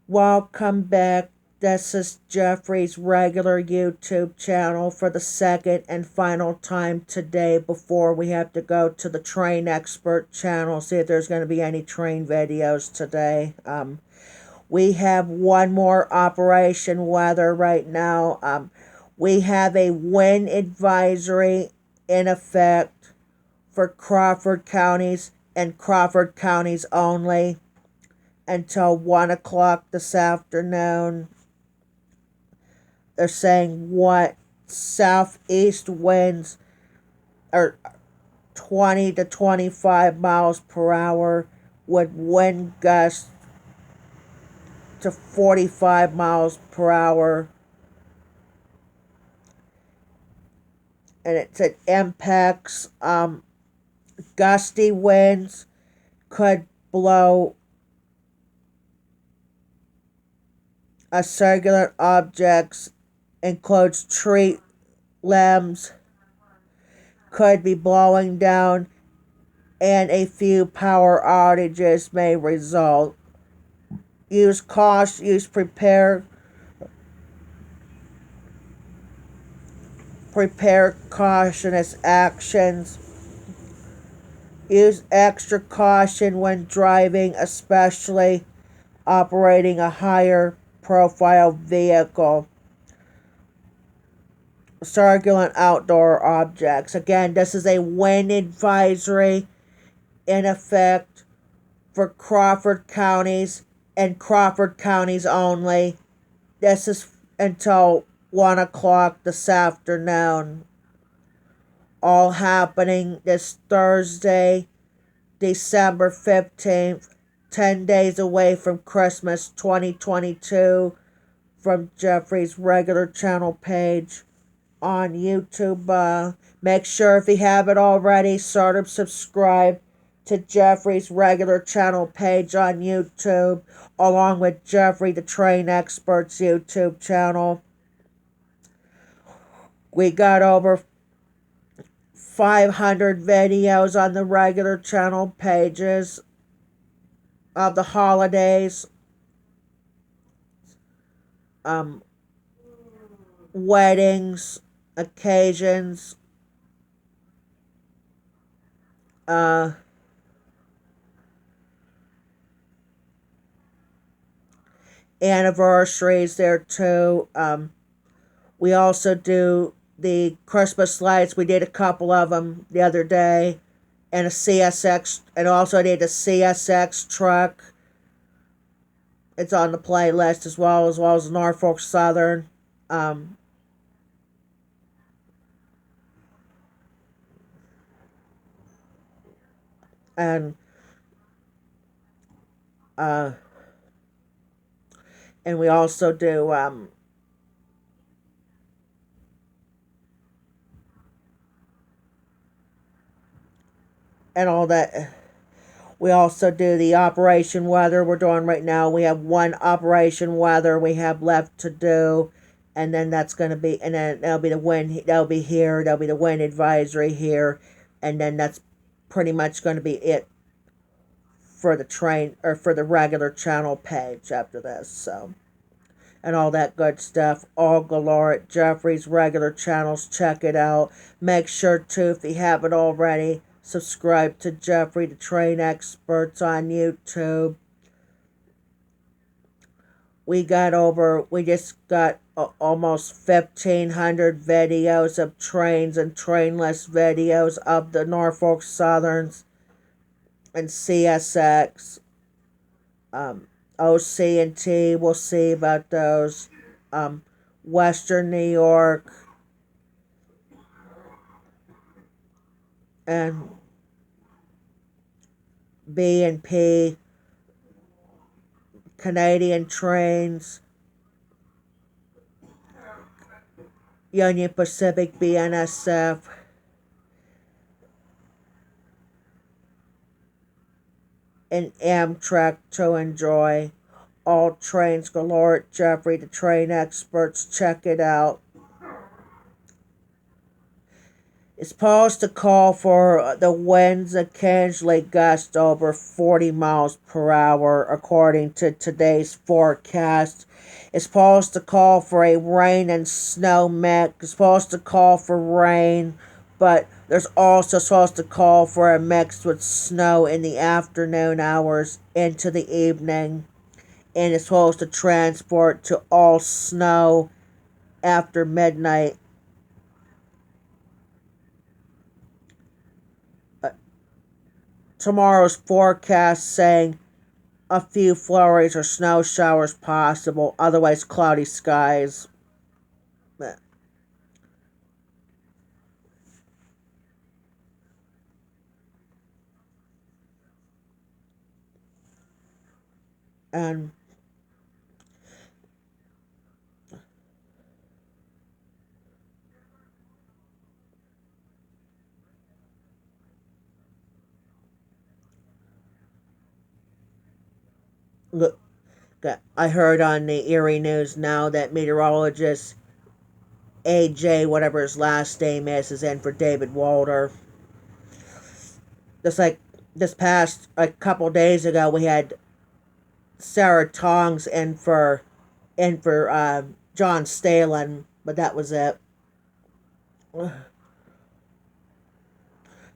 Welcome back. This is Jeffrey's regular YouTube channel for the second and final time today before we have to go to the train expert channel, see if there's going to be any train videos today. We have one more Operation Weather right now. We have a wind advisory in effect for Crawford counties and Crawford counties only until 1 o'clock this afternoon. They're saying what southeast winds are 20 to 25 miles per hour with wind gusts to 45 miles per hour. And it said impacts, gusty winds could blow a circular objects, includes tree limbs, could be blowing down, and a few power outages may result. Use caution, prepare cautious actions. Use extra caution when driving, especially operating a higher profile vehicle. Circular outdoor objects. Again, this is a wind advisory in effect for Crawford counties and Crawford counties only. This is until 1 o'clock this afternoon. All happening this Thursday, December 15th, 10 days away from Christmas 2022, from Jeffrey's regular channel page on YouTube. Make sure, if you haven't already, subscribe to Jeffrey's regular channel page on YouTube, along with Jeffrey the Train Expert's YouTube channel. We got over 500 videos on the regular channel pages of the holidays, weddings, occasions, anniversaries there too. We also do the Christmas lights. We did a couple of them the other day, and a CSX, and also did a CSX truck. It's on the playlist as well as Norfolk Southern. And we also do and all that. We also do the Operation Weather we're doing right now. We have one Operation Weather we have left to do, and then that's going to be, and then that'll be the wind, that'll be here, that'll be the wind advisory here, and then that's pretty much going to be it for the train, or for the regular channel page after this, so. And all that good stuff, all galore at Jeffrey's regular channels. Check it out. Make sure to, if you haven't already, subscribe to Jeffrey the Train Experts on YouTube. We just got almost 1,500 videos of trains and trainless videos of the Norfolk Southerns and CSX. OC&T, we'll see about those. Western New York. And B&P, Canadian trains, Union Pacific, BNSF, and Amtrak to enjoy. All trains galore at Jeffrey the Train Experts. Check it out. It's supposed to call for the winds occasionally gust over 40 miles per hour, according to today's forecast. It's supposed to call for a rain and snow mix. It's supposed to call for rain, but there's also supposed to call for a mix with snow in the afternoon hours into the evening. And it's supposed to transport to all snow after midnight. Tomorrow's forecast saying a few flurries or snow showers possible, otherwise cloudy skies. And look, I heard on the Erie News now that meteorologist AJ, whatever his last name is in for David Walter. Just like this past a couple days ago, we had Sarah Tongs in for John Stalin, but that was it.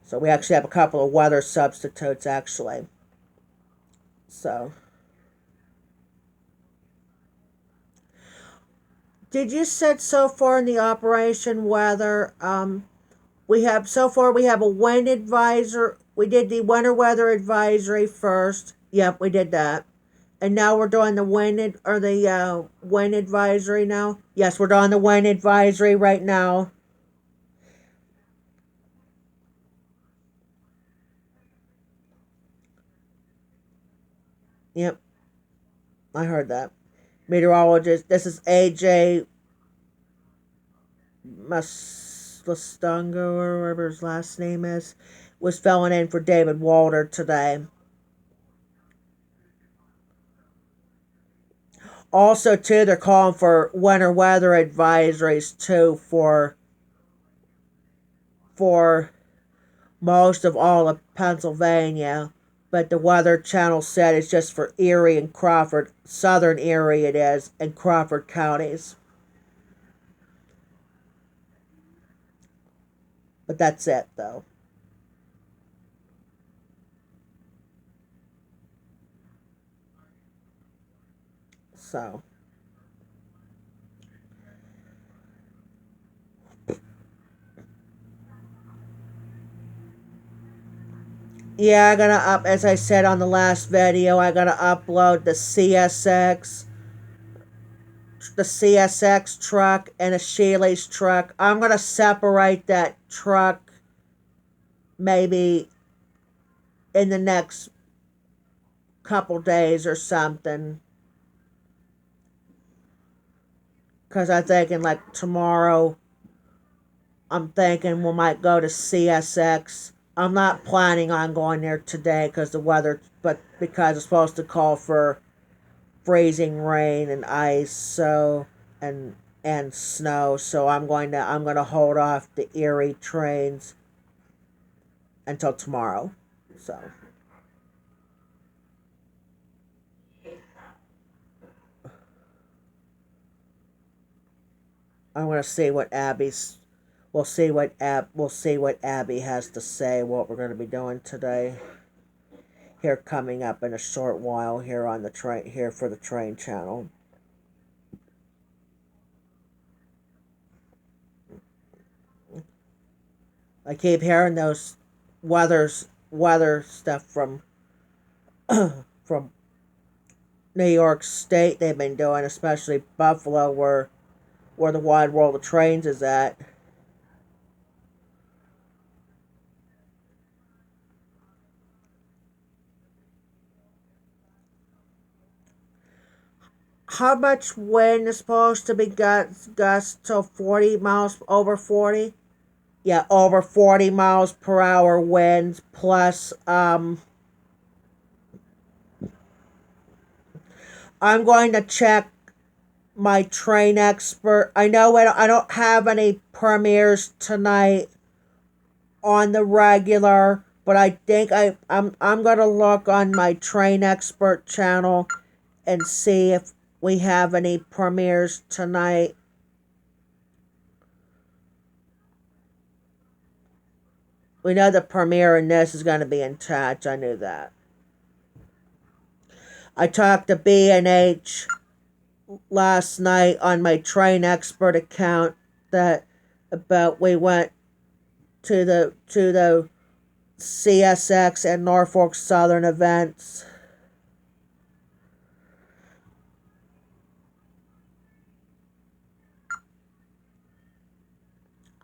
So we actually have a couple of weather substitutes actually. So did you said so far in the operation weather? We have a wind advisor. We did the winter weather advisory first. Yep, we did that. And now we're doing the wind advisory now. Yes, we're doing the wind advisory right now. Yep, I heard that. Meteorologist. This is AJ Maslastungo, or whatever his last name is, was filling in for David Walter today. Also, too, they're calling for winter weather advisories too for most of all of Pennsylvania. But the Weather Channel said it's just for Erie and Crawford, southern Erie it is, and Crawford counties. But that's it, though. So, yeah, as I said on the last video, I gotta upload the CSX truck and a Sheely's truck. I'm gonna separate that truck maybe in the next couple days or something. Because I'm thinking like tomorrow, I'm thinking we might go to CSX. I'm not planning on going there today because the weather, but because it's supposed to call for freezing rain and ice, so and snow. So I'm going to hold off the Erie trains until tomorrow. So I'm going to see what Abby's. We'll see what Abby has to say. What we're going to be doing today. Here coming up in a short while here on the train here for the train channel. I keep hearing those weather stuff from from New York State they've been doing, especially Buffalo where the wide world of trains is at. How much wind is supposed to be gusts till 40 miles over 40? Yeah, over 40 miles per hour winds plus I'm going to check my train expert. I know I don't have any premieres tonight on the regular, but I think I'm gonna look on my Train Expert channel and see if we have any premieres tonight. We know the premiere in this is going to be in touch. I knew that. I talked to B&H last night on my Train Expert account that about we went to the CSX and Norfolk Southern events.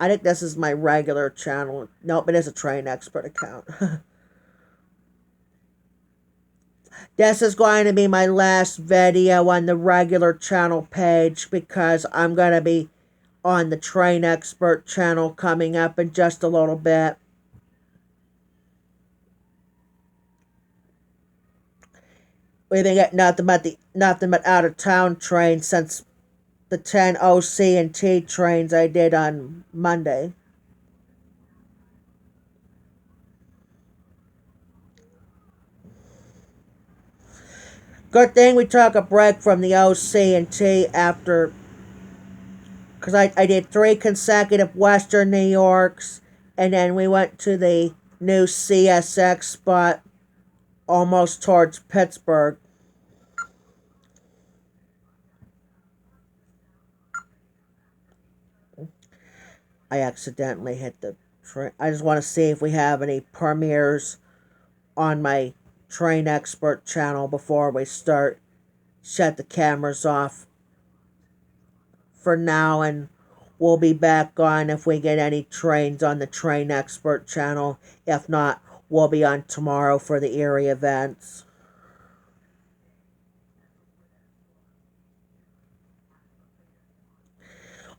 I think this is my regular channel. Nope, it is a Train Expert account. This is going to be my last video on the regular channel page because I'm going to be on the Train Expert channel coming up in just a little bit. We've been getting nothing but out of town trains since the 10 OC and T trains I did on Monday. Good thing we took a break from the OC and T after, because I did 3 consecutive Western New Yorks, and then we went to the new CSX spot almost towards Pittsburgh. I accidentally hit the train. I just want to see if we have any premieres on my Train Expert channel before we shut the cameras off for now, and we'll be back on if we get any trains on the Train Expert channel. If not, we'll be on tomorrow for the Erie events.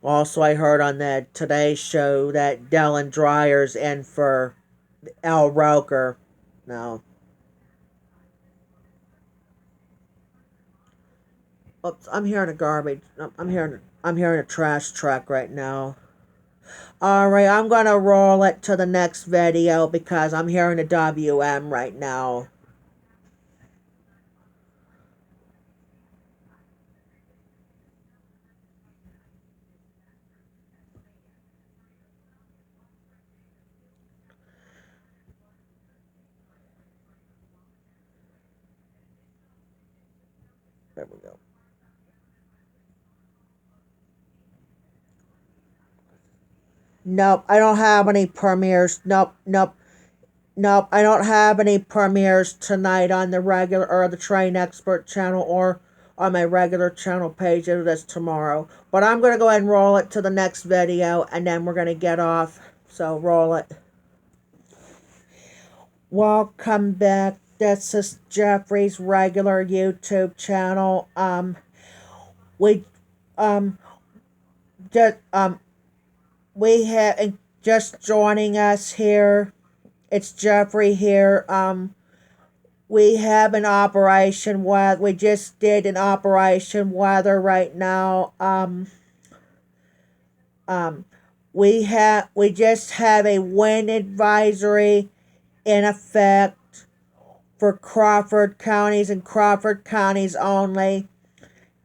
Also, I heard on the Today Show that Dylan Dreyer's in for Al Roker. No. Oops, I'm hearing a garbage. I'm hearing a trash truck right now. Alright, I'm gonna roll it to the next video because I'm hearing a WM right now. There we go. Nope, I don't have any premieres. Nope. I don't have any premieres tonight on the regular or the Train Expert channel or on my regular channel page. That's tomorrow. But I'm going to go ahead and roll it to the next video, and then we're going to get off. So roll it. Welcome back. This is Jeffrey's regular YouTube channel. We have just joining us here. It's Jeffrey here. We have an Operation Weather. We just did an Operation Weather right now. We just have a wind advisory in effect for Crawford counties and Crawford counties only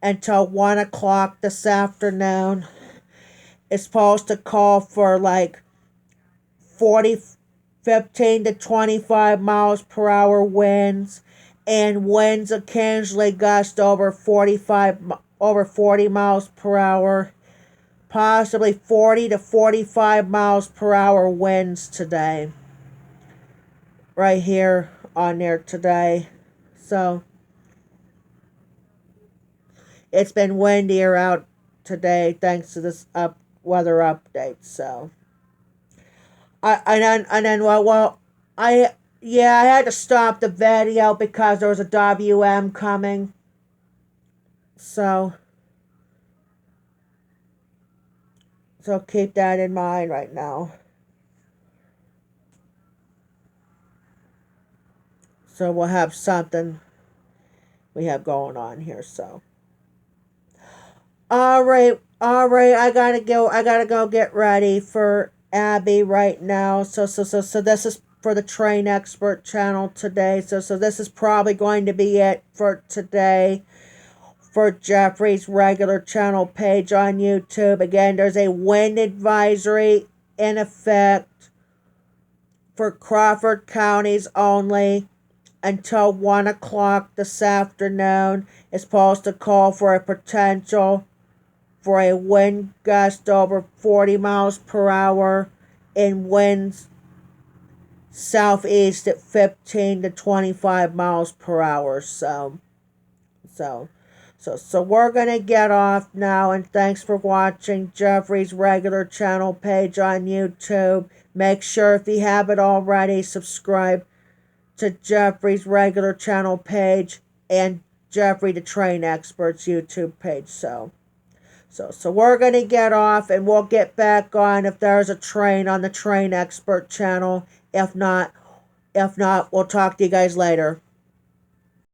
until 1 o'clock this afternoon. It's supposed to call for like 15 to 25 miles per hour winds, and winds occasionally gust over 40 miles per hour, possibly 40 to 45 miles per hour winds today. Right here on there today. So it's been windier out today thanks to this weather update. So I had to stop the video because there was a WM coming. So keep that in mind right now. So we'll have something we have going on here. So all right, I gotta go get ready for Abby right now. So this is for the Train Expert channel today. So this is probably going to be it for today for Jeffrey's regular channel page on YouTube. Again, there's a wind advisory in effect for Crawford counties only until 1 o'clock this afternoon. It's supposed to call for a potential for a wind gust over 40 miles per hour and winds southeast at 15 to 25 miles per hour. So we're going to get off now, and thanks for watching Jeffrey's regular channel page on YouTube. Make sure, if you haven't already, subscribe to Jeffrey's regular channel page and Jeffrey the Train Expert's YouTube page. So we're going to get off, and we'll get back on if there's a train on the Train Expert channel. If not, we'll talk to you guys later.